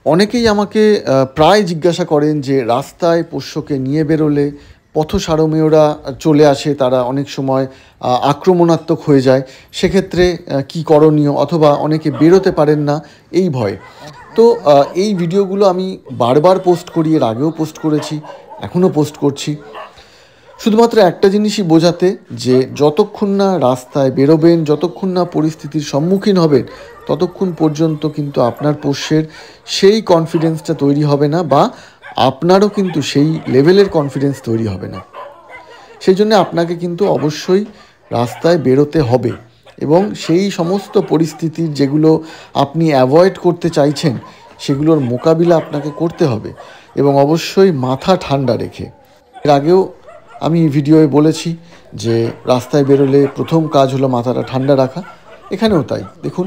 অনেকেই আমাকে প্রায় জিজ্ঞাসা করেন যে রাস্তায় পোষ্যকে নিয়ে বেরোলে পথসারমেয়রা চলে আসে, তারা অনেক সময় আক্রমণাত্মক হয়ে যায়, সেক্ষেত্রে কী করণীয়, অথবা অনেকে বেরোতে পারেন না এই ভয়ে। তো এই ভিডিওগুলো আমি বারবার পোস্ট করি, এর আগেও পোস্ট করেছি, এখনও পোস্ট করছি, শুধুমাত্র একটা জিনিসই বোঝাতে যে যতক্ষণ না রাস্তায় বেরোবেন, যতক্ষণ না পরিস্থিতির সম্মুখীন হবেন, ততক্ষণ পর্যন্ত কিন্তু আপনার পোষ্যের সেই কনফিডেন্সটা তৈরি হবে না, বা আপনারও কিন্তু সেই লেভেলের কনফিডেন্স তৈরি হবে না। সেই জন্য আপনাকে কিন্তু অবশ্যই রাস্তায় বেরোতে হবে, এবং সেই সমস্ত পরিস্থিতির যেগুলো আপনি অ্যাভয়েড করতে চাইছেন সেগুলোর মোকাবিলা আপনাকে করতে হবে, এবং অবশ্যই মাথা ঠান্ডা রেখে। এর আগেও আমি ভিডিওয়ে বলেছি যে রাস্তায় বেরোলে প্রথম কাজ হলো মাথাটা ঠান্ডা রাখা। এখানেও তাই, দেখুন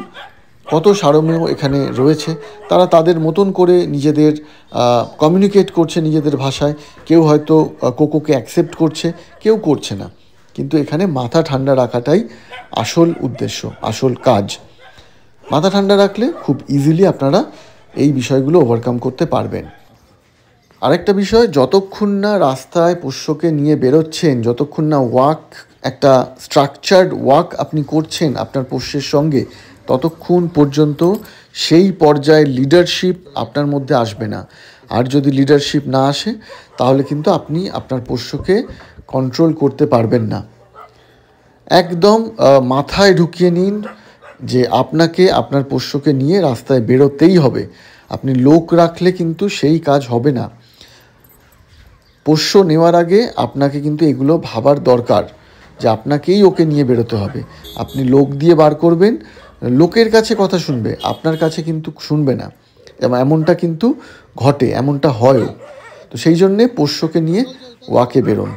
কত সারমেয় এখানে রয়েছে, তারা তাদের মতন করে নিজেদের কমিউনিকেট করছে নিজেদের ভাষায়। কেউ হয়তো কোকোকে অ্যাকসেপ্ট করছে, কেউ করছে না, কিন্তু এখানে মাথা ঠান্ডা রাখাটাই আসল উদ্দেশ্য, আসল কাজ। মাথা ঠান্ডা রাখলে খুব ইজিলি আপনারা এই বিষয়গুলো ওভারকাম করতে পারবেন। আরেকটা বিষয়, যতক্ষণ না রাস্তায় পোষ্যকে নিয়ে বেরোচ্ছেন, যতক্ষণ না একটা স্ট্রাকচার্ড ওয়াক আপনি করছেন আপনার পোষ্যের সঙ্গে, ততক্ষণ পর্যন্ত সেই পর্যায়ে লিডারশিপ আপনার মধ্যে আসবে না। আর যদি লিডারশিপ না আসে, তাহলে কিন্তু আপনি আপনার পোষ্যকে কন্ট্রোল করতে পারবেন না। একদম মাথায় ঢুকিয়ে নিন যে আপনাকে আপনার পোষ্যকে নিয়ে রাস্তায় বেরোতেই হবে। আপনি লোক রাখলে কিন্তু সেই কাজ হবে না। পোষ্য নেওয়ার আগে আপনাকে কিন্তু এগুলো ভাবার দরকার যে আপনাকেই ওকে নিয়ে বেরোতে হবে। আপনি লোক দিয়ে বার করবেন, লোকের কাছে কথা শুনবে, আপনার কাছে কিন্তু শুনবে না, এবং এমনটা কিন্তু ঘটে, এমনটা হয়ও। তো সেই জন্যে পোষ্যকে নিয়ে ওয়াকে বেরোন।